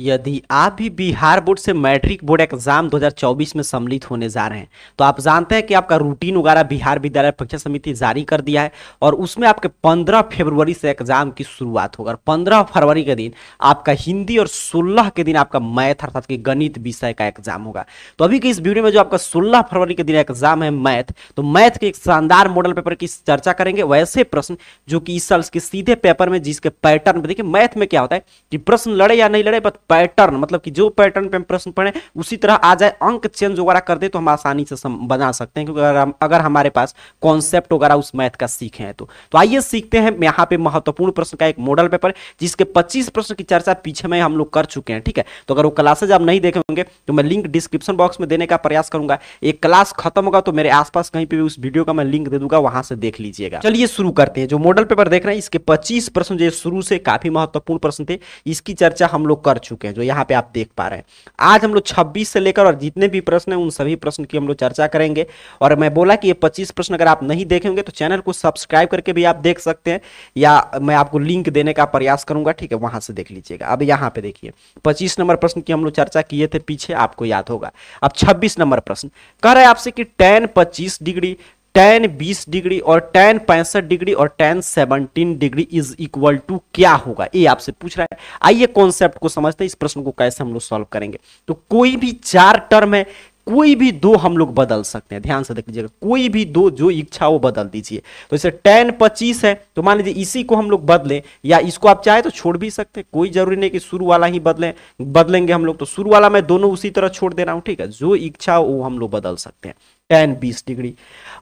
यदि आप भी बिहार बोर्ड से मैट्रिक बोर्ड एग्जाम 2024 में सम्मिलित होने जा रहे हैं तो आप जानते हैं कि आपका रूटीन वगैरह बिहार विद्यालय परीक्षा समिति जारी कर दिया है और उसमें आपके 15 फरवरी से एग्जाम की शुरुआत होगा। 15 फरवरी के दिन आपका हिंदी और 16 के दिन आपका मैथ अर्थात कि गणित विषय का एग्जाम होगा। तो अभी की इस वीडियो में जो आपका 16 फरवरी के दिन एग्जाम है मैथ, तो मैथ के एक शानदार मॉडल पेपर की चर्चा करेंगे। वैसे प्रश्न जो कि इस साल के सीधे पेपर में जिसके पैटर्न, देखिए मैथ में क्या होता है कि प्रश्न लड़े या नहीं लड़े, बट पैटर्न मतलब कि जो पैटर्न पे हम प्रश्न पढ़े उसी तरह आ जाए, अंक चेंज वगैरह कर दे तो हम आसानी से बना सकते हैं, क्योंकि अगर हमारे पास कॉन्सेप्ट वगैरह उस मैथ का सीखे हैं तो आइए सीखते हैं। यहाँ पे महत्वपूर्ण प्रश्न का एक मॉडल पेपर जिसके 25 प्रश्न की चर्चा पीछे में हम लोग कर चुके हैं, ठीक है। तो अगर वो क्लासेज आप नहीं देखे होंगे तो मैं लिंक डिस्क्रिप्शन बॉक्स में देने का प्रयास करूंगा। एक क्लास खत्म होगा तो मेरे आसपास कहीं पे भी उस वीडियो का मैं लिंक दे दूंगा, वहां से देख लीजिएगा। चलिए शुरू करते हैं। जो मॉडल पेपर देख रहे हैं इसके 25 प्रश्न जो शुरू से काफी महत्वपूर्ण प्रश्न थे, इसकी चर्चा हम लोग कर चुके हैं, जो यहाँ पे आप देख पा रहे हैं। आज हम लोग 26 से लेकर और जितने भी प्रश्न हैं उन सभी प्रश्न की हम लोग चर्चा करेंगे। और मैं बोला कि ये 25 प्रश्न अगर आप नहीं देखेंगे तो चैनल को सब्सक्राइब करके भी आप देख सकते हैं, या मैं आपको लिंक देने का प्रयास करूंगा, ठीक है, वहां से देख लीजिएगा। अब यहाँ पे देखिए 25 नंबर प्रश्न की हम लोग चर्चा किए थे पीछे, आपको याद होगा। अब 26 नंबर प्रश्न कह रहा है आपसे कि tan 25 डिग्री, tan 20 डिग्री और tan 65 डिग्री और tan 17 degree is equal to क्या होगा, ये आपसे पूछ रहा है। आइए कॉन्सेप्ट को समझते हैं, इस प्रश्न को कैसे हम लोग सॉल्व करेंगे। तो कोई भी चार टर्म है, कोई भी दो हम लोग बदल सकते हैं, ध्यान से देख लीजिएगा, कोई भी दो जो इच्छा वो बदल दीजिए। तो इसे tan 25 है तो मान लीजिए इसी को हम लोग बदलें, या इसको आप चाहे तो छोड़ भी सकते हैं, कोई जरूरी नहीं कि शुरू वाला ही बदलेंगे हम लोग। तो शुरू वाला मैं दोनों उसी तरह छोड़ दे रहा हूं, ठीक है, जो इच्छा वो हम लोग बदल सकते हैं। tan 20 डिग्री,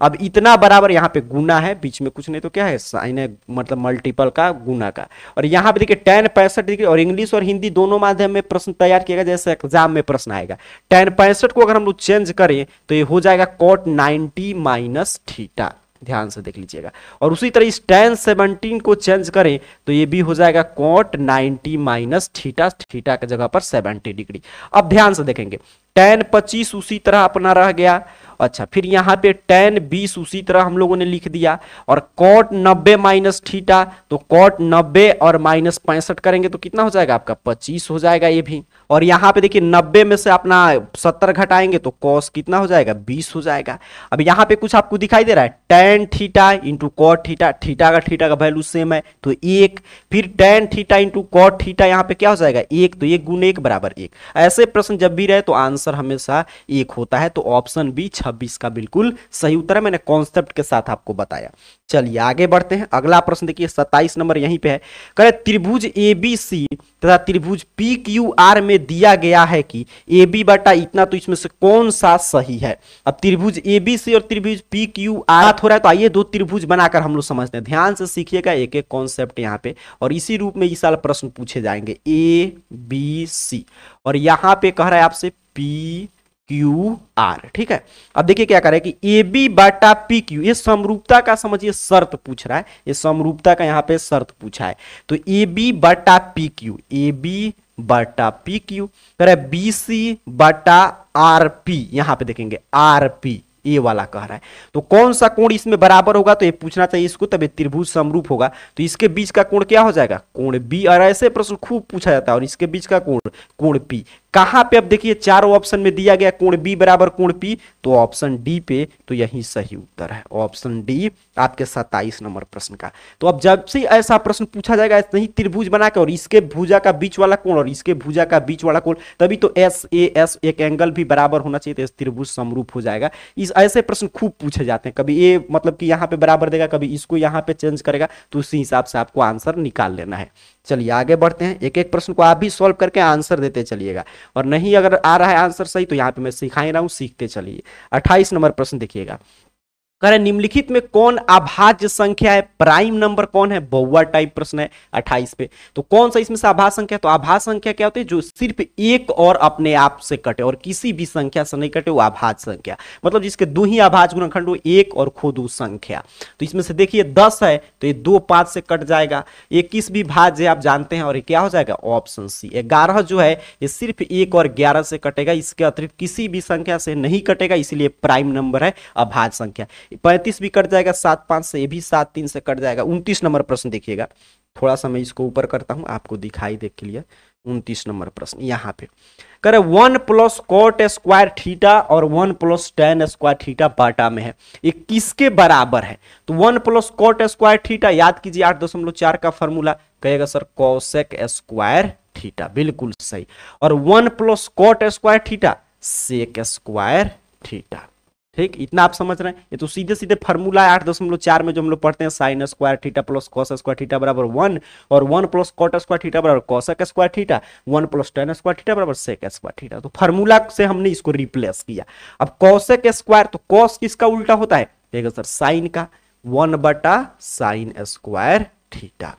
अब इतना बराबर यहाँ पे गुना है, बीच में कुछ नहीं तो क्या है, साइन है, मतलब मल्टीपल का गुना का। और यहाँ पे देखिए tan 65 डिग्री, और इंग्लिश और हिंदी दोनों माध्यम में प्रश्न तैयार किया गया जैसे एग्जाम में प्रश्न आएगा। tan 65 को अगर हम लोग चेंज करें तो ये हो जाएगा cot 90 माइनस थीटा, ध्यान से देख लीजिएगा। और उसी तरह इस tan 17 को चेंज करें तो ये भी हो जाएगा cot 90 माइनस थीटा, थीटा की जगह पर 70 डिग्री। अब ध्यान से देखेंगे tan 25 उसी तरह अपना रह गया। अच्छा, फिर यहाँ पे tan 20 उसी तरह हम लोगों ने लिख दिया, और cot 90 माइनस थीटा, तो cot 90 और माइनस 65 करेंगे तो कितना हो जाएगा आपका 25 हो जाएगा ये भी। और यहाँ पे देखिए 90 में से अपना 70 घटाएंगे तो cos कितना हो जाएगा 20 हो जाएगा। अब यहाँ पे कुछ आपको दिखाई दे रहा है, tan theta into cot theta, theta का वैल्यू सेम है तो 1, फिर tan theta into cot theta, यहाँ पे क्या हो जाएगा 1, तो 1 गुण 1 बराबर 1। ऐसे प्रश्न जब भी रहे तो आंसर हमेशा 1 होता है, तो ऑप्शन बी 26 का बिल्कुल सही उत्तर है, मैंने कॉन्सेप्ट के साथ आपको बताया। चलिए आगे बढ़ते हैं। अगला प्रश्न देखिए 27 नंबर यहीं पे है, कहे त्रिभुज ABC तथा त्रिभुज PQR में दिया गया है कि AB बटा इतना, तो इसमें से कौन सा सही है। अब त्रिभुज ABC और त्रिभुज PQR हो रहा है, तो आइए दो त्रिभुज बनाकर हम लोग समझते हैं। ध्यान से सीखिएगा एक एक कॉन्सेप्ट यहाँ पे, और इसी रूप में इस साल प्रश्न पूछे जाएंगे ABC, और यहाँ पे कह रहा है आपसे PQR, ठीक है। अब देखिए क्या कर रहा है कि AB बटा PQ, ये समरूपता का समझिए शर्त पूछ रहा है, ये समरूपता का यहाँ पे शर्त पूछा है। तो AB बटा PQ, AB बटा PQ करे BC बटा RP, यहाँ पे देखेंगे RP ये वाला कह रहा है। तो कौन सा कोण इसमें बराबर होगा, तो ये पूछना चाहिए इसको, तब त्रिभुज समरूप होगा। तो इसके बीच का कोण क्या हो जाएगा, कोण B, और ऐसे प्रश्न खूब पूछा जाता है। और इसके बीच का कोण P कहां पे, अब देखिए चारों ऑप्शन में दिया गया कोण B बराबर कोण P, तो ऑप्शन डी पे, तो यही सही उत्तर है, ऑप्शन डी आपके 27 नंबर प्रश्न का। तो अब जब से ऐसा प्रश्न पूछा जाएगा ऐसे ही त्रिभुज बना के, और इसके भुजा का बीच वाला कोण और इसके भुजा का बीच वाला कोण, तभी तो SAS एक एंगल भी बराबर होना चाहिए, तो त्रिभुज समरूप हो जाएगा। इस ऐसे प्रश्न खूब पूछे जाते हैं, कभी ये मतलब कि यहाँ पे बराबर देगा, कभी इसको यहाँ पे चेंज करेगा, तो उसी हिसाब से आपको आंसर निकाल लेना है। चलिए आगे बढ़ते हैं, एक एक प्रश्न को आप भी सॉल्व करके आंसर देते चलिएगा, और नहीं अगर आ रहा है आंसर सही तो यहाँ पे मैं सिखा ही रहा हूं, सीखते चलिए। 28 नंबर प्रश्न देखिएगा, कह रहे निम्नलिखित में कौन अभाज्य संख्या है, प्राइम नंबर कौन है, बहुआ टाइप प्रश्न है 28 पे। तो कौन सा इसमें से अभाज्य संख्या, तो अभाज्य संख्या क्या होती है, जो सिर्फ एक और अपने आप से कटे और किसी भी संख्या से नहीं कटे, वो अभाज्य संख्या, मतलब जिसके दो ही अभाज्य गुणनखंड हो, एक और खुद उस संख्या। तो इसमें से देखिए 10 है तो ये 2 5 से कट जाएगा, 21 भी भाज्य आप जानते हैं, और ये क्या हो जाएगा ऑप्शन सी। 11 जो है ये सिर्फ 1 और 11 से कटेगा, इसके अतिरिक्त किसी भी संख्या से नहीं कटेगा, इसीलिए प्राइम नंबर है, अभाज्य संख्या। 35 भी कट जाएगा 7 5 से, ये भी 7 3 से कट जाएगा। 29 नंबर प्रश्न देखिएगा, थोड़ा सा मैं इसको ऊपर करता हूं, आपको दिखाई दे क्लियर। 29 नंबर प्रश्न यहाँ पे करे 1 प्लस कॉट स्क्वायर थीटा और 1 प्लस टेन स्क्वायर थीटा बाटा में है, ये किसके बराबर है? तो 1 प्लस कॉट स्क्वायर थीटा याद कीजिए 8.4 का फॉर्मूला, कहेगा सर कोसेक स्क्वायर थीटा, बिल्कुल सही। और 1 plus cot square theta sec square theta, ठीक, इतना आप समझ रहे हैं। ये तो सीधे सीधे फॉर्मूला है 8.4 में जो हम लोग पढ़ते हैं, sine square theta plus cos square theta बराबर 1 और 1 प्लस कॉट स्क्वायर थीटा बराबर cosec square theta, 1 plus tan square theta बराबर सेक स्क्वायर थीटा। तो फॉर्मूला से हमने इसको रिप्लेस किया। अब कॉसेक स्क्वायर, तो कॉस किसका उल्टा होता है? देखो सर साइन का, 1 बटा साइन स्क्वायर थीटा।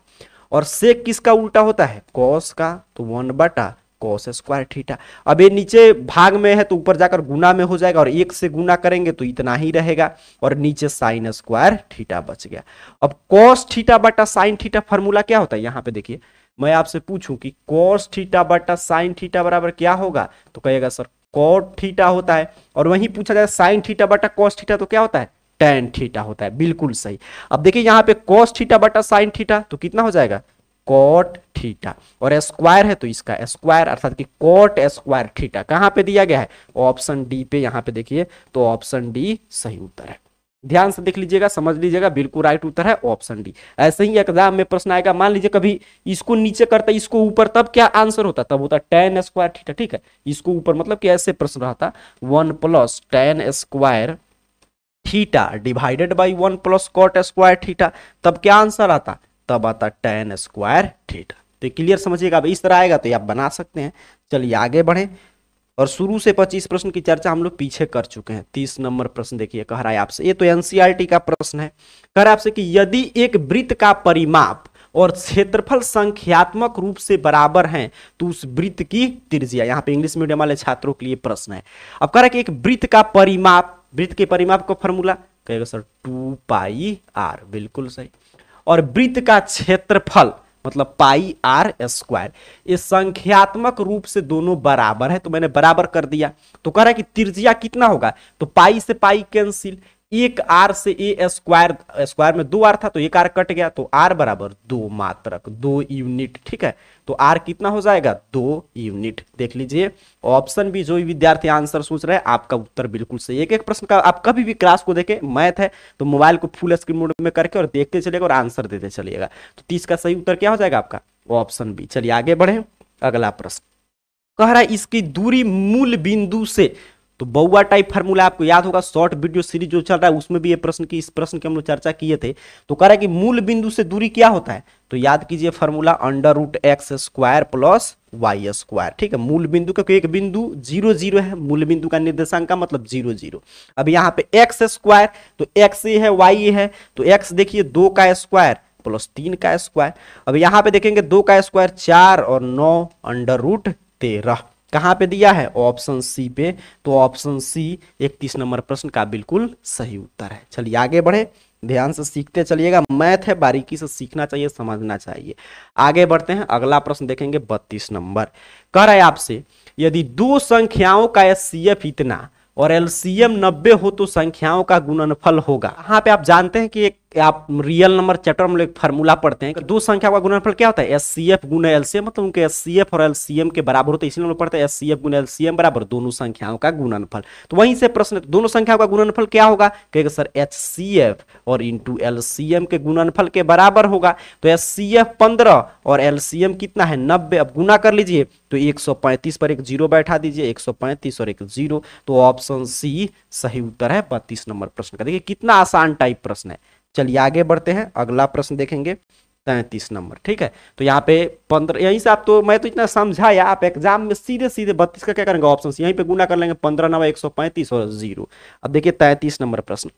और सेक किसका उल्टा होता है? कॉस का, तो 1 बटा कॉस स्क्वायर थीटा। अब ये नीचे भाग में है तो ऊपर जाकर गुना में हो जाएगा, और 1 से गुना करेंगे तो इतना ही रहेगा, और नीचे साइन स्क्वायर थीटा बच गया। अब कॉस थीटा बटा साइन थीटा फॉर्मूला क्या होता है? यहाँ पे देखिए, मैं आपसे पूछूं कि कॉस थीटा बटा साइन थीटा बराबर क्या होगा, तो कहेगा सर कॉट थीटा होता है। और वहीं पूछा जाए साइन थीटा बटा कॉस थीटा तो क्या होता है? टेन थीटा होता है, बिल्कुल सही। अब देखिए यहाँ पे कॉस थीटा बटा साइन थीटा तो कितना हो जाएगा? कॉट थीटा, और स्क्वायर है तो इसका स्क्वायर, अर्थात कि कॉट स्क्वायर थीटा कहां पे दिया गया है? ऑप्शन डी पे। यहां पे देखिए तो ऑप्शन डी सही उत्तर है। ध्यान से देख लीजिएगा, समझ लीजिएगा, बिल्कुल राइट उत्तर है ऑप्शन डी। ऐसे ही एग्जाम में प्रश्न आएगा, मान लीजिए कभी इसको नीचे करता इसको ऊपर, तब क्या आंसर होता? तब होता टेन स्क्वायर थीटा, ठीक है। इसको ऊपर मतलब कि ऐसे प्रश्न रहता 1 plus tan square theta divided by 1 plus cot square theta, तब क्या आंसर आता? तब आता टेन स्क्वायर थीटा। तो क्लियर समझिएगा, अब इस तरह आएगा तो आप बना सकते हैं। चलिए आगे बढ़े, और शुरू से 25 प्रश्न की चर्चा हम लोग पीछे कर चुके हैं। 30 नंबर प्रश्न देखिए, कह रहा है आपसे, ये तो एनसीईआरटी का प्रश्न है। कह रहा है आपसे कि यदि एक वृत्त का परिमाप और क्षेत्रफल संख्यात्मक रूप से बराबर हैं तो उस वृत्त की त्रिज्या, यहाँ पे इंग्लिश मीडियम वाले छात्रों के लिए प्रश्न है। अब कह रहा है कि एक वृत्त का परिमाप, वृत्त के परिमाप का फॉर्मूला कहेगा सर 2 पाई आर, बिल्कुल सही। और वृत्त का क्षेत्रफल मतलब पाई आर स्क्वायर, ये संख्यात्मक रूप से दोनों बराबर है, तो मैंने बराबर कर दिया। तो कह रहा है कि त्रिज्या कितना होगा? तो पाई से पाई कैंसिल, एक आर से ए स्क्वायर, स्क्वायर में 2 आर था तो एक आर कट गया, तो आर बराबर 2 मात्रक, 2 यूनिट, ठीक है। तो आर कितना हो जाएगा? 2 यूनिट। देख लीजिए ऑप्शन भी, जो विद्यार्थी आंसर सोच रहे हैं आपका उत्तर बिल्कुल सही। एक एक प्रश्न का आप कभी भी क्लास को देखें, मैथ है तो मोबाइल को फुल स्क्रीन मोड में करके और देखते चलिएगा और आंसर देते चलिएगा। तो 30 का सही उत्तर क्या हो जाएगा आपका? Option B. चलिए आगे बढ़े, अगला प्रश्न कह रहा है इसकी दूरी मूल बिंदु से, तो बउआ टाइप फार्मूला आपको याद होगा, शॉर्ट वीडियो सीरीज जो चल रहा है उसमें भी ये प्रश्न की, इस प्रश्न की हम लोग चर्चा किए थे। तो कह रहा है कि मूल बिंदु से दूरी क्या होता है? तो याद कीजिए formula under root X square plus Y square, ठीक है। मूल बिंदु क्योंकि एक बिंदु 0 0 है, मूल बिंदु का निर्देशांक का मतलब 0 0। अब यहाँ पे एक्स स्क्वायर, तो एक्स है वाई है, तो एक्स देखिए 2 का स्क्वायर प्लस 3 का स्क्वायर। अब यहाँ पे देखेंगे 2 का स्क्वायर 4 और 9 अंडर रूट 13, कहां पे दिया है? ऑप्शन सी पे। तो ऑप्शन सी 31 नंबर प्रश्न का बिल्कुल सही उत्तर है। चलिए आगे बढ़े, ध्यान से सीखते चलिएगा, मैथ है बारीकी से सीखना चाहिए, समझना चाहिए। आगे बढ़ते हैं, अगला प्रश्न देखेंगे 32 नंबर। कह रहा है आपसे यदि दो संख्याओं का एचसीएफ इतना और एलसीएम 90 हो तो संख्याओं का गुणनफल होगा। यहाँ पे आप जानते हैं कि एक आप रियल नंबर चैप्टर में एक फार्मूला पढ़ते हैं कि दो संख्या का गुणनफल क्या होता है? एचसीएफ गुना एलसीएम, मतलब उनके एचसीएफ और एलसीएम के बराबर होते हैं, इसलिए हम लोग पढ़ते हैं एचसीएफ गुना एलसीएम बराबर दोनों संख्याओं का गुणनफल। तो वहीं से प्रश्न, दोनों संख्याओं का गुणनफल क्या होगा? कहेगा सर एचसीएफ और इंटू एलसीएम के गुणनफल के बराबर होगा। तो एचसीएफ 15 और एलसीएम कितना है? 90। अब गुना कर लीजिए तो 135 पर एक जीरो बैठा दीजिए, 135 और एक जीरो, तो ऑप्शन सी सही उत्तर है 32 नंबर प्रश्न का। देखिए कितना आसान टाइप प्रश्न है। चलिए आगे बढ़ते हैं, अगला प्रश्न देखेंगे 33 नंबर, ठीक है। तो यहाँ पे 15, यहीं से आप, तो मैं तो इतना समझाया, आप एग्जाम में सीधे सीधे 32 का क्या करेंगे? ऑप्शन यहीं पे गुना कर लेंगे, 15 9 135 और जीरो। अब देखिए 33 नंबर प्रश्न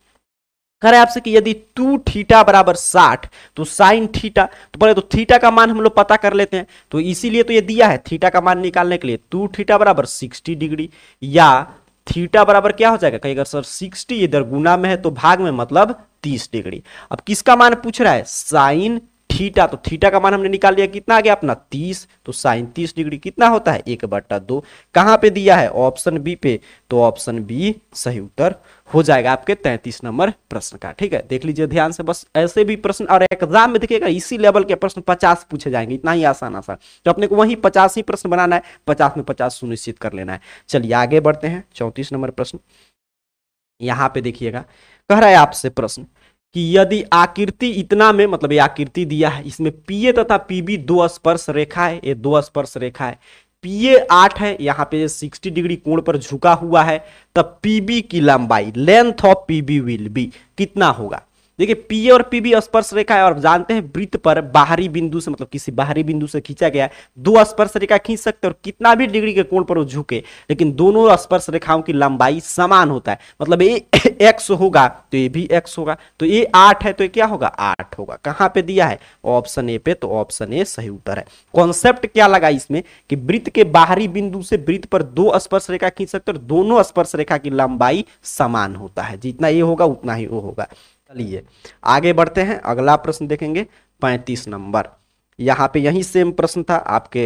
कह रहे हैं आपसे कि यदि 2 थीटा बराबर 60 तो साइन थीटा, तो पहले तो थीटा का मान हम लोग पता कर लेते हैं, तो इसीलिए तो ये दिया है थीटा का मान निकालने के लिए 2 थीटा बराबर 60 डिग्री, या थीटा बराबर क्या हो जाएगा? कहेगा सर 60 इधर गुना में है तो भाग में मतलब 30 डिग्री। अब किसका मान पूछ रहा है? साइन थीटा, तो थीटा का मान हमने निकाल लिया, कितना आ गया अपना 30, तो साइन 30 डिग्री कितना होता है 1/2। कहां पे दिया है ऑप्शन बी पे, तो ऑप्शन बी सही उत्तर हो जाएगा आपके 33 नंबर प्रश्न का। ठीक है, देख लीजिए ध्यान से, बस ऐसे भी प्रश्न और एग्जाम में देखिएगा इसी लेवल के प्रश्न 50 पूछे जाएंगे, इतना ही आसान आसान, तो अपने को वही 50 ही प्रश्न बनाना है, 50 में 50 सुनिश्चित कर लेना है। चलिए आगे बढ़ते हैं, 34 नंबर प्रश्न। यहां पे देखिएगा कह रहा है आपसे प्रश्न कि यदि आकृति इतना में, मतलब ये आकृति दिया है, इसमें पीए तथा पीबी दो स्पर्श रेखा है, ये दो स्पर्श रेखा है, पीए 8 है, यहाँ पे 60 डिग्री कोण पर झुका हुआ है, तब पीबी की लंबाई, length of PB will be, कितना होगा। देखिए पीए और पीबी स्पर्श रेखा है, और जानते हैं वृत्त पर बाहरी बिंदु से, मतलब किसी बाहरी बिंदु से खींचा गया है, दो स्पर्श रेखा खींच सकते हैं और कितना भी डिग्री के कोण पर वो झुके, लेकिन दोनों स्पर्श रेखाओं की लंबाई समान होता है, मतलब ये एक्स होगा तो ये भी एक्स होगा, तो ये 8 है तो ये क्या होगा 8 होगा। कहां पे दिया है ऑप्शन ए पे, तो ऑप्शन ए सही उत्तर है। कॉन्सेप्ट क्या लगा इसमें कि वृत्त के बाहरी बिंदु से वृत्त पर दो स्पर्श रेखा खींच सकते हैं और दोनों स्पर्श रेखा की लंबाई समान होता है, जितना ये होगा उतना ही वो होगा। चलिए आगे बढ़ते हैं, अगला प्रश्न देखेंगे 35 नंबर। यहां पे यही सेम प्रश्न था आपके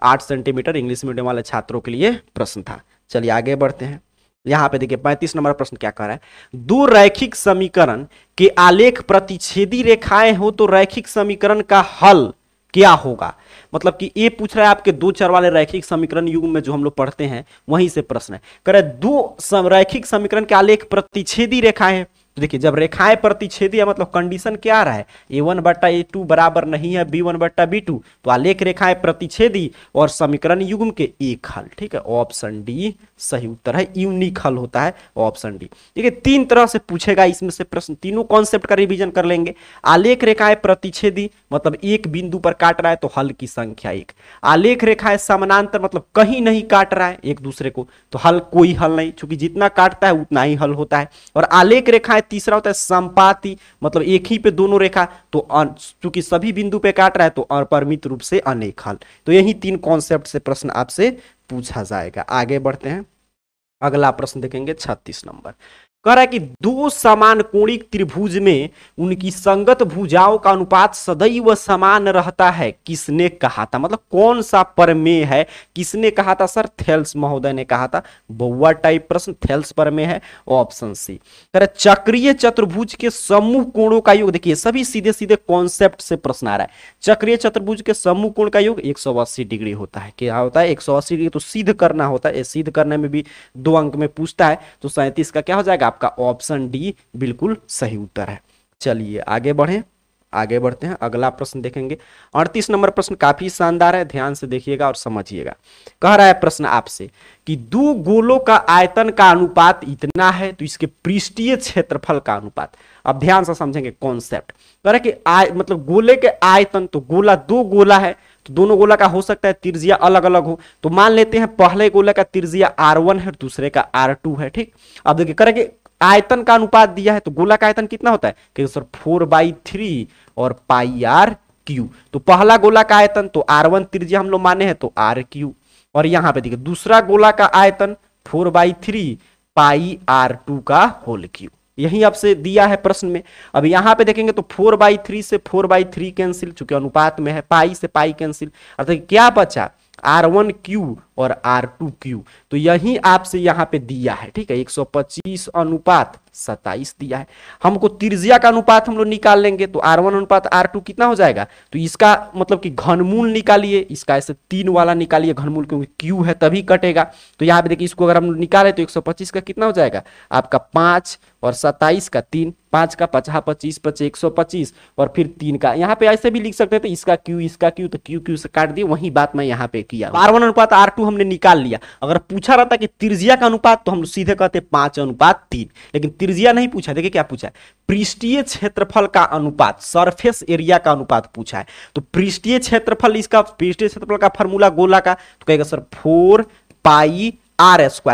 8 सेंटीमीटर इंग्लिश मीडियम वाले छात्रों के लिए प्रश्न था। चलिए आगे बढ़ते हैं, यहां पे देखिए 35 नंबर प्रश्न क्या कर रहा है, दो रैखिक समीकरण के आलेख प्रतिच्छेदी रेखाएं हो तो रैखिक समीकरण का हल क्या होगा। मतलब कि ये पूछ रहा है आपके दो चर वाले रैखिक समीकरण युग में जो हम लोग पढ़ते हैं वहीं से प्रश्न है, कह रहा है दो रैखिक समीकरण के आलेख प्रतिच्छेदी रेखाएं है, तो देखिए जब रेखाएं प्रतिच्छेदी है मतलब कंडीशन क्या आ रहा है, a1/a2 बराबर नहीं है b1/b2, तो आलेख रेखाएं प्रतिच्छेदी और समीकरण युग्म के एक हल। ठीक है, ऑप्शन डी सही उत्तर है, यूनिक हल होता है ऑप्शन डी। देखिए तीन तरह से पूछेगा इसमें से प्रश्न, तीनों कॉन्सेप्ट का रिवीजन कर लेंगे। आलेख रेखाएं प्रतिच्छेदी मतलब एक बिंदु पर काट रहा है तो हल की संख्या 1, आलेख रेखाएं समानांतर मतलब कहीं नहीं काट रहा है एक दूसरे को, तो हल कोई हल नहीं, क्योंकि जितना काटता है उतना ही हल होता है। और आलेख रेखाएं तीसरा होता है संपाती, मतलब एक ही पे दोनों रेखा, तो चूंकि सभी बिंदु पे काट रहा है तो अपरिमित रूप से अनेक हल। तो यही तीन कॉन्सेप्ट से प्रश्न आपसे पूछा जाएगा। आगे बढ़ते हैं, अगला प्रश्न देखेंगे 36 नंबर। कह रहा है कि दो समान कोणिक त्रिभुज में उनकी संगत भुजाओं का अनुपात सदैव समान रहता है, किसने कहा था, मतलब कौन सा प्रमेय है, किसने कहा था सर, थेल्स महोदय ने कहा था। बहुआ टाइप प्रश्न, थेल्स प्रमेय है, ऑप्शन सी। कह रहा है चक्रीय चतुर्भुज के समूह कोणों का योग, देखिए सभी सीधे सीधे कॉन्सेप्ट से प्रश्न आ रहा है। चक्रीय चतुर्भुज के समूह कोण का योग 180 डिग्री होता है, क्या होता है 180 डिग्री, तो सिद्ध करना होता है, सिद्ध करने में भी 2 अंक में पूछता है, तो 37 का क्या हो जाएगा आपका ऑप्शन डी बिल्कुल सही उत्तर है। चलिए आगे बढ़ें, आगे बढ़ते हैं, अगला प्रश्न देखेंगे 38 नंबर प्रश्न काफी शानदार है, ध्यान से देखिएगा और समझिएगा। कह रहा है प्रश्न आपसे कि दो गोलों का आयतन का अनुपात इतना है तो इसके पृष्ठीय क्षेत्रफल का अनुपात, अब ध्यान से समझेंगे कॉन्सेप्ट। कह रहा है कि मतलब गोले के आयतन, तो गोला दो गोला है तो दोनों गोला का हो सकता है त्रिज्या अलग अलग हो, तो मान लेते हैं पहले गोले का त्रिज्या r1 है दूसरे का r2 है। ठीक, अब देखिए कह रहा है कि आयतन का अनुपात दिया है, तो गोला का आयतन कितना होता है कि सर 4/3 और πr3, तो पहला गोला का आयतन तो r1 त्रिज्या हम लोग माने हैं तो r3, और यहां पे देखिए दूसरा गोला का आयतन 4/3 πr2 का होल क्यूब, यही आपसे दिया है प्रश्न में। अब यहां पे देखेंगे तो 4/3 से 4/3 कैंसिल, चूंकि अनुपात में है, पाई से पाई कैंसिल, अर्थात क्या बचा r1 क्यू और r2 क्यू, तो यही आपसे यहां पे दिया है। ठीक है, 125 अनुपात 27 दिया है, हमको त्रिज्या का अनुपात हम लोग निकाल लेंगे, तो r1 अनुपात r2 कितना हो जाएगा, तो इसका मतलब कि घनमूल निकालिए, इसका ऐसे 3 वाला निकालिए घनमूल, क्योंकि q है तभी कटेगा। तो यहाँ पे देखिए इसको अगर हम निकाले तो 125 का कितना हो जाएगा आपका 5 और 27 का 3, 5 का 50 25 25 125 और फिर 3 का, यहाँ पे ऐसे भी लिख सकते थे इसका q इसका q, तो q से काट दिए, वही बात मैं यहाँ पे किया। r1 अनुपात r2 हमने निकाल लिया, अगर पूछा रहता कि त्रिज्या का अनुपात तो हम सीधे कहते 5:3, लेकिन त्रिज्या नहीं पूछा। देखिए क्या पूछा है, पृष्ठीय क्षेत्रफल का अनुपात, सरफेस एरिया का अनुपात पूछा है, तो पृष्ठीय क्षेत्रफल, इसका पृष्ठीय क्षेत्रफल का फार्मूला गोला का, तो कहेगा सर 4πr²,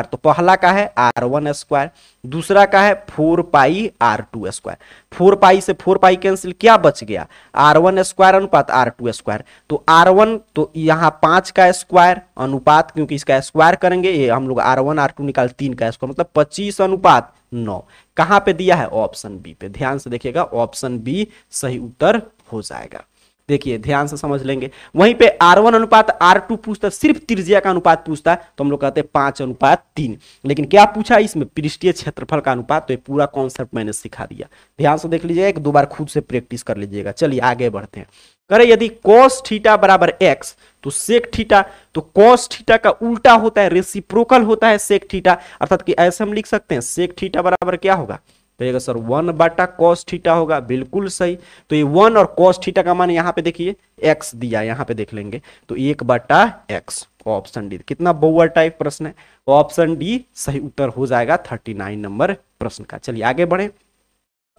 तो पहला का है r1², दूसरा का है 4πr2², 4π से 4π कैंसिल, क्या बच गया r1² अनुपात r2², तो r1 तो यहाँ 5 का स्क्वायर अनुपात, क्योंकि इसका स्क्वायर करेंगे ये हम लोग r1 r2 निकाल 3 का स्क्वायर, मतलब 25:9, कहां पे दिया है ऑप्शन बी पे, ध्यान से देखिएगा ऑप्शन बी सही उत्तर हो जाएगा। देखिए ध्यान से समझ लेंगे। वहीं पे R1 अनुपात R2 पूछता है, सिर्फ त्रिज्या का अनुपात पूछता है तो हम लोग कहते हैं 5:3। लेकिन क्या पूछा इसमें, पृष्ठीय क्षेत्रफल का अनुपात। तो ये पूरा कॉन्सेप्ट मैंने सिखा दिया, ध्यान से देख लीजिएगा, एक दो बार खुद से प्रैक्टिस कर लीजिएगा। चलिए आगे बढ़ते हैं। करे यदि cos थीटा बराबर x तो सेक थीटा, तो cos थीटा का उल्टा होता है, रेसिप्रोकल होता है सेक थीटा, अर्थात कि ऐसे हम लिख सकते हैं सेक थीटा बराबर क्या होगा, तो सर 1/cos थीटा होगा, बिल्कुल सही। तो ये 1 और cos थीटा का मान यहाँ पे देखिए x दिया, यहाँ पे देख लेंगे तो 1/x, ऑप्शन डी। कितना बहुआ टाइप प्रश्न है, ऑप्शन डी सही उत्तर हो जाएगा 39 नंबर प्रश्न का। चलिए आगे बढ़े,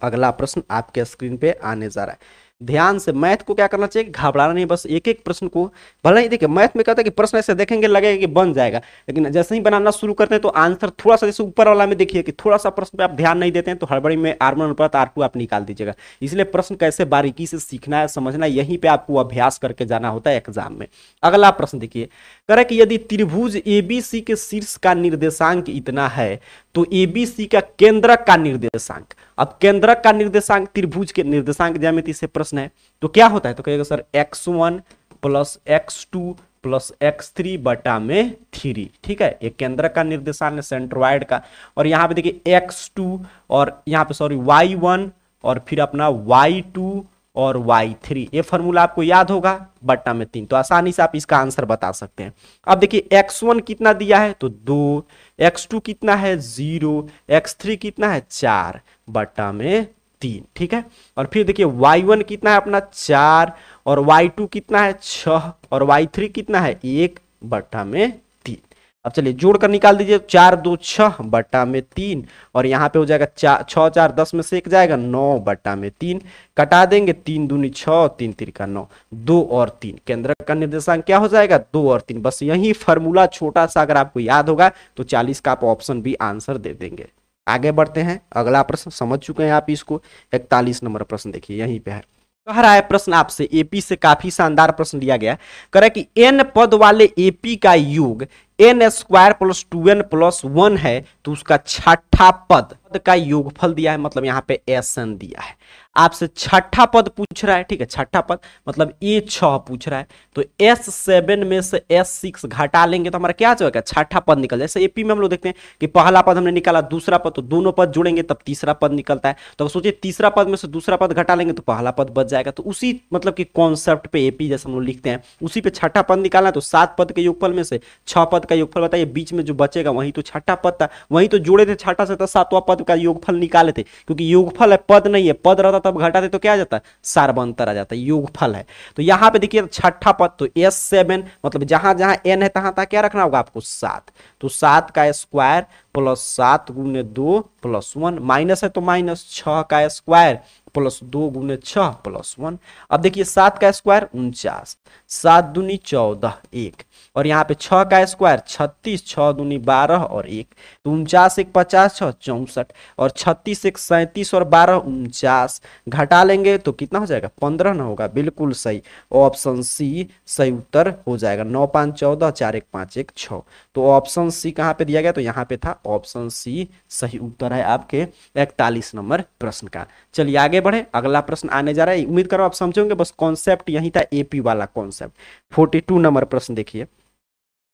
अगला प्रश्न आपके स्क्रीन पे आने जा रहा है। ध्यान से, मैथ को क्या करना चाहिए, घबराना नहीं, बस एक एक प्रश्न को, भले ही देखिए मैथ में कहता है कि प्रश्न ऐसे देखेंगे लगेगा कि बन जाएगा, लेकिन जैसे ही बनाना शुरू करते हैं तो आंसर थोड़ा सा, जैसे ऊपर वाला में देखिए कि थोड़ा सा प्रश्न पे आप ध्यान नहीं देते हैं तो हड़बड़ी में R1 अनुपात R2 आप निकाल दीजिएगा। इसलिए प्रश्न कैसे बारीकी से सीखना है, समझना है, यहीं पे आपको अभ्यास करके जाना होता है एग्जाम में। अगला प्रश्न देखिए, करे कि यदि त्रिभुज ABC के शीर्ष का निर्देशांक इतना है तो ABC का केंद्रक का निर्देशांक, अब केंद्रक का निर्देशांक त्रिभुज के निर्देशांक ज्यामिति से प्रश्न है तो क्या होता है, तो कहेगा sir x1 plus x2 plus x3 बटा में 3। ठीक है, एक केंद्रक का निर्देशांक है सेंट्रोइड का, और यहाँ पे देखिए x2 और यहाँ पे सॉरी y1 और फिर अपना y2 और y3, ये फॉर्मूला आपको याद होगा, बट्टा में 3, तो आसानी से आप इसका आंसर बता सकते हैं। अब देखिए x1 कितना दिया है तो 2, x2 कितना है 0, x3 कितना है 4 बट्टा में 3। ठीक है, और फिर देखिए y1 कितना है अपना 4 और y2 कितना है 6 और y3 कितना है 1 बट्टा में 3। अब चलिए जोड़कर निकाल दीजिए, 4 2 6 बट्टा में 3 और यहाँ पे हो जाएगा 6 4 10 में से 1 जाएगा 9 बट्टा में 3, कटा देंगे 3 दूनी 6 3 3 9, 2 और 3, केंद्रक का निर्देशांक क्या हो जाएगा 2 और 3। बस यही फॉर्मूला छोटा सा अगर आपको याद होगा तो 40 का आप ऑप्शन भी आंसर दे देंगे। आगे बढ़ते हैं, अगला प्रश्न समझ चुके हैं आप इसको, 41 नंबर प्रश्न देखिए यहीं पे है। कह रहा है प्रश्न आपसे, एपी से काफी शानदार प्रश्न दिया गया, कह रहा है कि n पद वाले एपी का योग n² प्लस 2n प्लस 1 है तो उसका छठा पद का योगफल दिया है, मतलब यहाँ पे Sn दिया है। आपसे छठा पद पूछ रहा है, ठीक है, छठा पद मतलब A6 पूछ रहा है, तो S7 में से S6 घटा लेंगे तो हमारा क्या आ जाएगा, छठा पद निकल जाए। जैसे एपी में हम लोग देखते हैं कि पहला पद हमने निकाला, दूसरा पद, तो दोनों पद जोड़ेंगे तब तीसरा पद निकलता है। तो सोचिए तीसरा पद में से दूसरा पद घटा लेंगे तो पहला पद बच जाएगा। तो उसी मतलब कि कॉन्सेप्ट पे एपी जैसे हम लोग लिखते हैं उसी पे छठा पद निकालना है, तो 7 पद के योगफल में से 6 पद का योगफल बताइए, बीच में जो बचेगा वही तो छठा पद था, वही तो जोड़े थे छठा से, तो 7वां पद का योगफल निकाले थे, क्योंकि योगफल है पद नहीं है, पद रहता तब घटाते तो क्या आ जाता है, सार्वंतर आ जाता है, योगफल है। तो यहाँ पे देखिए छठा पद तो S7 मतलब जहां जहां n है तहां तहां क्या रखना होगा आपको 7, तो 7 का स्क्वायर प्लस 7 गुने 2 प्लस 1, माइनस है तो माइनस 6 का स्क्वायर प्लस 2 गुने 6 प्लस 1। अब देखिए 7 का स्क्वायर 49, 7 दूनी 14 1, और यहाँ पे 6 का स्क्वायर 36, 6 दूनी 12 और 1, तो 49 1 50 6 64 और 36 1 37 और 12 49, घटा लेंगे तो कितना हो जाएगा 15 ना होगा, बिल्कुल सही, ऑप्शन सी सही उत्तर हो जाएगा। 9 5 14 4 1 5 1 6, तो ऑप्शन सी कहाँ पे दिया गया, तो यहाँ पे था, ऑप्शन सी सही उत्तर है आपके 41 नंबर प्रश्न का। चलिए आगे बढ़े, अगला प्रश्न आने जा रहा है, उम्मीद करो आप समझोगे, बस कॉन्सेप्ट यही था एपी वाला कॉन्सेप्ट। 42 नंबर प्रश्न देखिए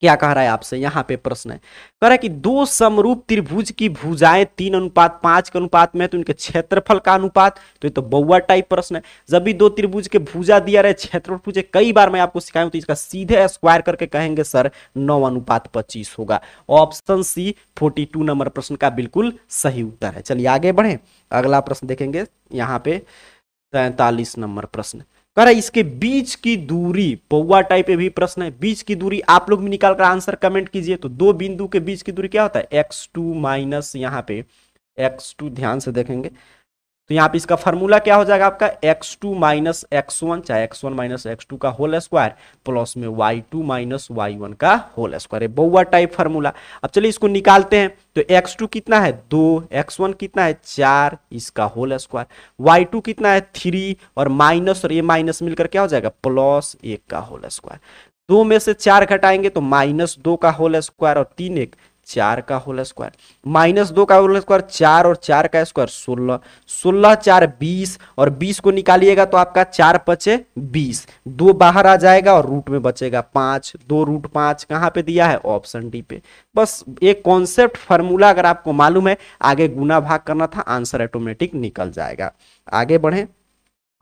क्या कह रहा है आपसे, यहाँ पे प्रश्न है, कह रहा है कि दो समरूप त्रिभुज की भुजाएं 3:5 के अनुपात में है तो उनके क्षेत्रफल का अनुपात, तो ये तो बहुआ टाइप प्रश्न है। जब भी दो त्रिभुज के भुजा दिया रहे क्षेत्रफल पूछे, कई बार मैं आपको सिखाया हूं, तो इसका सीधे स्क्वायर करके कहेंगे सर 9:25 होगा। ऑप्शन सी 42 नंबर प्रश्न का बिल्कुल सही उत्तर है। चलिए आगे बढ़े, अगला प्रश्न देखेंगे यहाँ पे 43 नंबर प्रश्न, कह रहा है इसके बीच की दूरी, पौवा टाइप भी प्रश्न है, बीच की दूरी आप लोग भी निकाल कर आंसर कमेंट कीजिए। तो दो बिंदु के बीच की दूरी क्या होता है, x2 माइनस यहाँ पे x2, ध्यान से देखेंगे तो यहाँ पे इसका फॉर्मूला क्या हो जाएगा आपका x2 माइनस x1, चाहे x1 माइनस x2 का होल स्क्वायर प्लस में y2 माइनस y1 का होल स्क्वायर, है बहुआ टाइप फॉर्मूला। अब चलिए इसको निकालते हैं, तो x2 कितना है 2, x1 कितना है 4, इसका होल स्क्वायर, y2 कितना है 3 और माइनस और ये माइनस मिलकर क्या हो जाएगा प्लस 1 का होल स्क्वायर। 2 में से 4 घटाएंगे तो -2 का होल स्क्वायर और 3 1 4 का होल स्क्वायर, -2 का होल स्क्वायर 4 और 4 का स्क्वायर 16, 16 4 20 और 20 को निकालिएगा तो आपका 4 5 20, 2 बाहर आ जाएगा और रूट में बचेगा 5, 2 रूट 5 कहाँ पे दिया है ऑप्शन डी पे। बस एक कॉन्सेप्ट फार्मूला अगर आपको मालूम है, आगे गुना भाग करना था, आंसर ऑटोमेटिक निकल जाएगा। आगे बढ़े,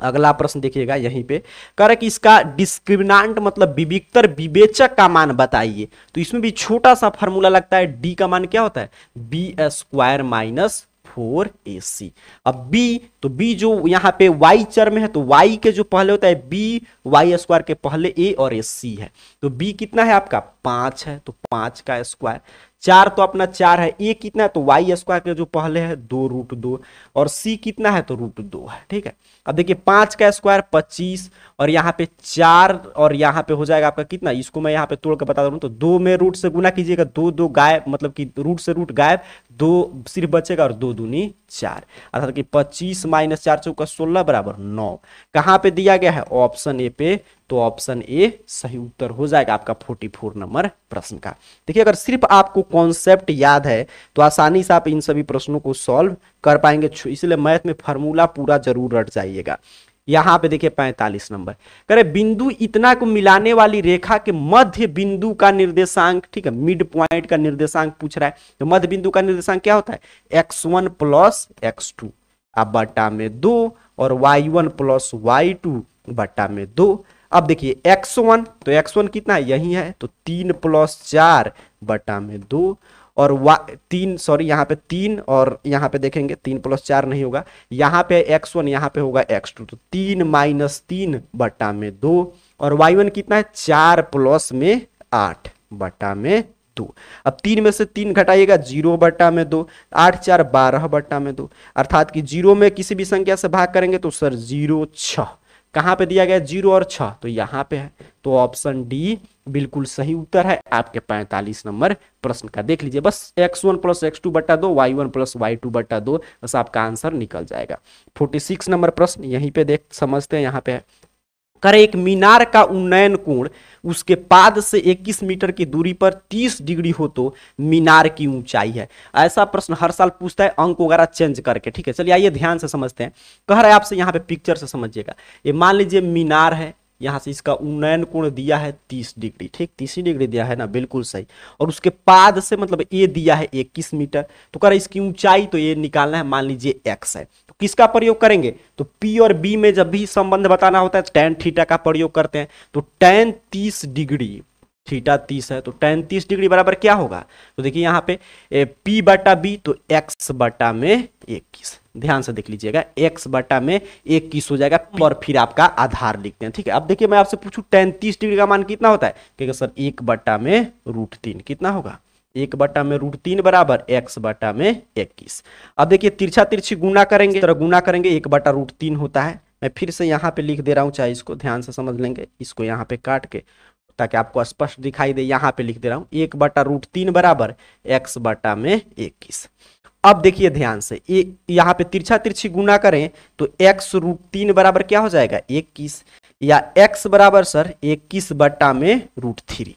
अगला प्रश्न देखिएगा यहीं पे कह रहा है कि इसका डिस्क्रिमिनांट मतलब विविक्तर विवेचक का मान बताइए। तो इसमें भी छोटा सा फॉर्मूला लगता है, डी का मान क्या होता है बी स्क्वायर माइनस 4ac। अब b, तो b जो यहाँ पे y चर में है तो y के जो पहले होता है b, y स्क्वायर के पहले a और c है। तो b कितना है आपका 5 है तो 5 का स्क्वायर, 4 तो अपना 4 है, a कितना है तो y स्क्वायर के जो पहले है 2 रूट 2 और c कितना है तो रूट 2 है। ठीक है, अब देखिए 5 का स्क्वायर 25 और यहाँ पे 4 और यहाँ पे हो जाएगा आपका कितना, इसको मैं यहाँ पे तोड़ के बता दूं तो 2 में रूट से गुना कीजिएगा, 2 2 गायब, मतलब कि रूट से रूट गायब, 2 सिर्फ बचेगा और 2 दूनी 4, अर्थात कि 25 माइनस 4 चौका 16 बराबर 9। कहाँ पे दिया गया है ऑप्शन ए पे, तो ऑप्शन ए सही उत्तर हो जाएगा आपका 44 नंबर प्रश्न का। देखिए अगर सिर्फ आपको कॉन्सेप्ट याद है तो आसानी से आप इन सभी प्रश्नों को सॉल्व कर पाएंगे, इसलिए मैथ में फार्मूला पूरा जरूर रट जाइएगा। यहां पे देखिए 45 नंबर करे बिंदु इतना को मिलाने वाली रेखा के मध्य बिंदु का निर्देशांक, ठीक है मिड पॉइंट का निर्देशांक पूछ रहा है। तो मध्य बिंदु का निर्देशांक क्या होता है x1 प्लस x2 अब बटा में 2 और y1 प्लस y2 बटा में 2। अब देखिए x1, तो x1 कितना है यही है तो 3 प्लस 4 बटा में 2 और 3 सॉरी यहाँ पे 3 और यहाँ पे देखेंगे 3 प्लस 4 नहीं होगा, यहाँ पे x1 यहाँ पे होगा x2 तो 3 माइनस 3 बटा में 2 और y1 कितना है 4 प्लस में 8 बटा में 2। अब 3 में से 3 घटाइएगा 0 बटा में 2, 8 4 12 बटा में 2, अर्थात कि 0 में किसी भी संख्या से भाग करेंगे तो सर 0 6, कहां पे दिया गया 0 और 6 तो यहां पे है, तो ऑप्शन डी बिल्कुल सही उत्तर है आपके 45 नंबर प्रश्न का। देख लीजिए बस x1 प्लस x2 बटा 2, y1 प्लस y2 बटा 2, बस आपका आंसर निकल जाएगा। 46 नंबर प्रश्न यहीं पे देख समझते हैं, यहाँ पे है करे एक मीनार का उन्नयन कोण उसके पाद से 21 मीटर की दूरी पर 30 डिग्री हो तो मीनार की ऊंचाई है। ऐसा प्रश्न हर साल पूछता है अंक वगैरह चेंज करके। ठीक है चलिए आइए ध्यान से समझते हैं। कह रहा है आपसे यहाँ पे पिक्चर से समझिएगा, ये मान लीजिए मीनार है, यहाँ से इसका उन्नयन कोण दिया है 30 डिग्री, ठीक 30 डिग्री दिया है ना, बिल्कुल सही, और उसके पाद से मतलब ए दिया है 21 मीटर, तो कह रहा है इसकी ऊंचाई तो ये निकालना है, मान लीजिए x है, तो किसका प्रयोग करेंगे तो p और b में जब भी संबंध बताना होता है tan थीटा का प्रयोग करते हैं, तो tan 30 डिग्री, थीटा 30 है तो tan 30 डिग्री बराबर क्या होगा, तो देखिए यहाँ पे p बटा b तो x बटा में 21, ध्यान से देख लीजिएगा x बटा में 21 हो जाएगा और फिर आपका आधार लिखते हैं। ठीक है अब देखिए मैं आपसे पूछूं tan 30 डिग्री का मान कितना होता है, कहेगा सर 1 बटा में √3, कितना होगा 1 बटा में √3 बराबर x बटा में 21। अब देखिए तिरछा तिरछी गुना करेंगे, तरह गुना करेंगे 1 बटा √3 होता है, मैं फिर से यहाँ पे लिख दे रहा हूँ, चाहे इसको ध्यान से समझ लेंगे, इसको यहाँ पे काट के ताकि आपको स्पष्ट दिखाई दे, यहाँ पे लिख दे रहा हूँ 1 बटा √3 बराबर x बटा में 21। अब देखिए ध्यान से यहाँ पे तिरछा तिरछी गुना करें तो x √3 बराबर क्या हो जाएगा 21, या x बराबर सर 21 बटा में √3।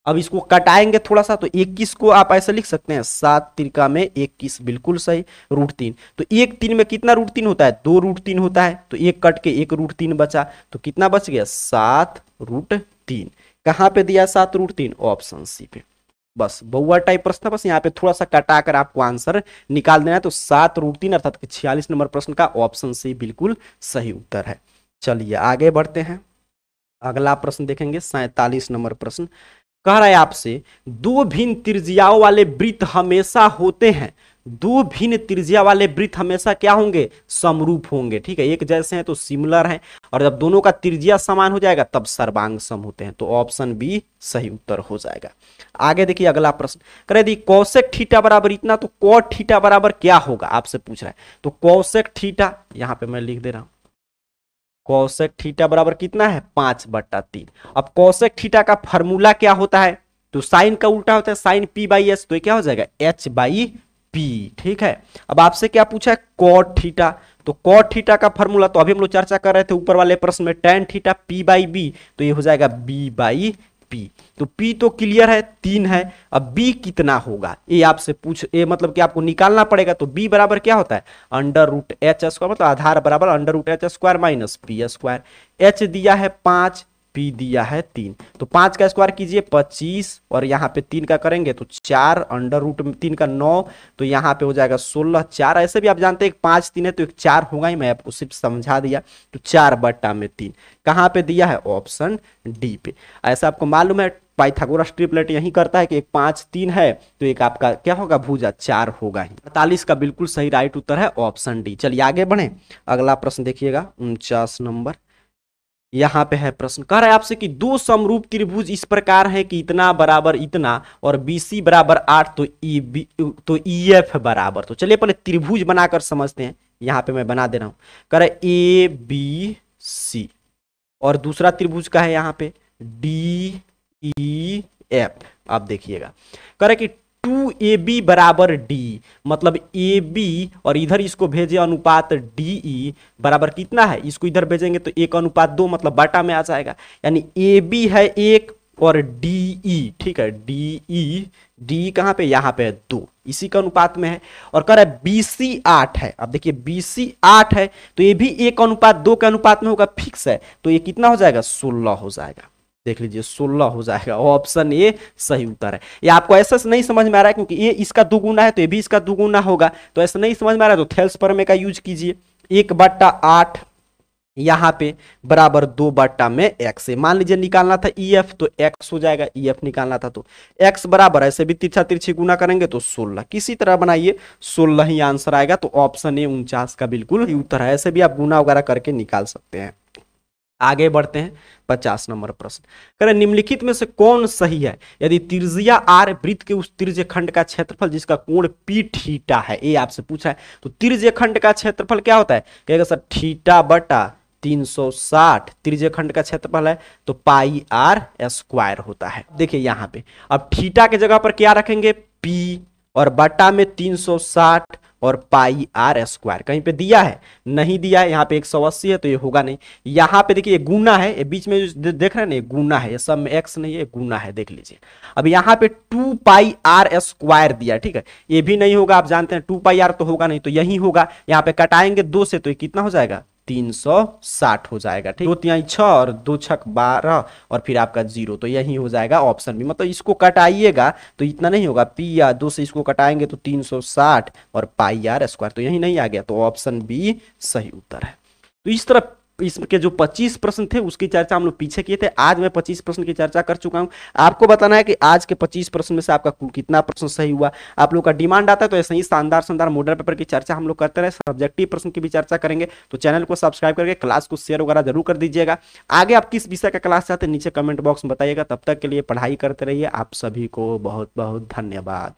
अब इसको कटाएंगे थोड़ा सा तो 21 को आप ऐसे लिख सकते हैं 7 तिरका में 21, बिल्कुल सही, √3, तो 1 3 में कितना √3 होता है 2 √3 होता है, तो 1 कट के 1 √3 बचा, तो कितना बच गया 7 √3। कहां पे दिया 7 √3 ऑप्शन सी पे। बस बहुआ टाइप प्रश्न था, बस यहाँ पे थोड़ा सा कटा कर आपको आंसर निकाल देना है, तो 7 √3 अर्थात 46 नंबर प्रश्न का ऑप्शन सी बिल्कुल सही उत्तर है। चलिए आगे बढ़ते हैं, अगला प्रश्न देखेंगे 47 नंबर प्रश्न। कह रहा है आपसे दो भिन्न त्रिज्याओं वाले वृत्त हमेशा होते हैं, दो भिन्न त्रिज्या वाले वृत्त हमेशा क्या होंगे समरूप होंगे। ठीक है एक जैसे हैं तो सिमिलर हैं, और जब दोनों का त्रिज्या समान हो जाएगा तब सर्वांग सम होते हैं, तो ऑप्शन बी सही उत्तर हो जाएगा। आगे देखिए अगला प्रश्न, कह यदि कौसेक थीटा बराबर इतना तो कॉट थीटा बराबर क्या होगा, आपसे पूछ रहा है। तो कौसेक थीटा यहां पे मैं लिख दे रहा हूं, कौसेक थीटा बराबर कितना है 5/3। अब कौसेक थीटा का फॉर्मूला क्या होता है, तो साइन का उल्टा होता है साइन p/s, तो ये क्या हो जाएगा h/p। ठीक है अब आपसे क्या पूछा है कॉट थीटा, तो कॉट थीटा का फॉर्मूला तो अभी हम लोग चर्चा कर रहे थे ऊपर वाले प्रश्न में tan थीटा p/b, तो ये हो जाएगा b/a। पी। तो पी तो क्लियर है 3 है, अब बी कितना होगा ये आपसे ये मतलब कि आपको निकालना पड़ेगा। तो बी बराबर क्या होता है अंडर रूट एच स्क्वायर, मतलब आधार बराबर under root H square minus P square. H दिया है 5, पी दिया है 3, तो 5 का स्क्वायर कीजिए 25 और यहाँ पे 3 का करेंगे तो 4, अंडर रूट में 3 का 9, तो यहाँ पे हो जाएगा 16, 4। ऐसे भी आप जानते हैं 5 3 है तो एक 4 होगा ही, मैं आपको सिर्फ समझा दिया। तो 4/3 कहाँ पे दिया है ऑप्शन डी पे। ऐसा आपको मालूम है पाइथागोरस ट्रिपलेट यही करता है कि एक 5 3 है तो एक आपका क्या होगा भुजा 4 होगा ही। 48 का बिल्कुल सही राइट उत्तर है ऑप्शन डी। चलिए आगे बढ़े, अगला प्रश्न देखिएगा 49 नंबर। यहाँ पे है प्रश्न, कह रहा है आपसे कि दो समरूप त्रिभुज इस प्रकार है कि इतना बराबर इतना और बीसी बराबर 8, तो EF बराबर। तो चलिए पहले त्रिभुज बनाकर समझते हैं। यहाँ पे मैं बना दे रहा हूं, कह रहा है ABC और दूसरा त्रिभुज का है यहाँ पे DEF। आप देखिएगा कह रहा है कि 2AB बराबर डी, मतलब AB और इधर इसको भेजे अनुपात DE बराबर कितना है, इसको इधर भेजेंगे तो 1:2 मतलब बाटा में आ जाएगा। यानी AB है 1 और DE, ठीक है, DE कहां पे, यहां पे है 2, इसी का अनुपात में है। और कह रहा है BC 8 है। अब देखिए BC 8 है तो ये भी 1:2 के अनुपात में होगा, फिक्स है। तो ये कितना हो जाएगा 16 हो जाएगा। देख लीजिए 16 हो जाएगा, ऑप्शन ए सही उत्तर है। ये आपको ऐसा नहीं समझ में आ रहा है क्योंकि ये इसका दुगुना है तो ये भी इसका दुगुना होगा, तो ऐसा नहीं समझ में आ रहा है तो थेल्स प्रमेय का यूज कीजिए। 1/8 यहाँ पे बराबर 2 में x है। मान लीजिए निकालना था EF तो x हो जाएगा, EF निकालना था तो x बराबर, ऐसे भी तिरछा तिरछी गुना करेंगे तो 16, किसी तरह बनाइए 16 ही आंसर आएगा। तो ऑप्शन ए 49 का बिल्कुल उत्तर है। ऐसे भी आप गुना वगैरह करके निकाल सकते हैं। आगे बढ़ते हैं 50 नंबर प्रश्न, करें निम्नलिखित में से कौन सही है यदि त्रिज्या r वृत्त के उस त्रिज्य खंड का क्षेत्रफल जिसका कोण p थीटा है। ये आपसे पूछा है, तो त्रिज्य खंड का क्षेत्रफल क्या होता है, कहेगा सर θ/360 त्रिज्य खंड का क्षेत्रफल है तो पाई r स्क्वायर होता है। देखिए यहाँ पे अब थीटा के जगह पर क्या रखेंगे p और बटा में 360 और पाई r स्क्वायर। कहीं पे दिया है नहीं दिया है, यहाँ पे 180 है तो ये होगा नहीं। यहाँ पे देखिए ये गुना है, ये बीच में जो देख रहे हैं ना ये गुना है, ये सब में x नहीं है, गुना है, देख लीजिए। अब यहाँ पे 2 पाई r स्क्वायर दिया, ठीक है, ये भी नहीं होगा, आप जानते हैं 2 पाई r तो होगा नहीं, तो यही होगा। यहाँ पे कटाएंगे 2 से तो ये कितना हो जाएगा 360 हो जाएगा, ठीक, 2 3 6 और 2 6 12 और फिर आपका 0, तो यही हो जाएगा ऑप्शन बी। मतलब इसको कटाइएगा तो इतना नहीं होगा, पी या 2 से इसको कटाएंगे तो 360 और पाई r स्क्वायर, तो यही नहीं आ गया, तो ऑप्शन बी सही उत्तर है। तो इस तरह इसके जो 25 प्रश्न थे उसकी चर्चा हम लोग पीछे किए थे। आज मैं 25 प्रश्न की चर्चा कर चुका हूं। आपको बताना है कि आज के 25 प्रश्न में से आपका कुल कितना प्रश्न सही हुआ। आप लोग का डिमांड आता है तो ऐसे ही शानदार शानदार मॉडल पेपर की चर्चा हम लोग करते रहे, सब्जेक्टिव प्रश्न की भी चर्चा करेंगे। तो चैनल को सब्सक्राइब करके क्लास को शेयर वगैरह जरूर कर दीजिएगा। आगे आप किस विषय का क्लास चाहते हैं नीचे कमेंट बॉक्स में बताइएगा। तब तक के लिए पढ़ाई करते रहिए। आप सभी को बहुत बहुत धन्यवाद।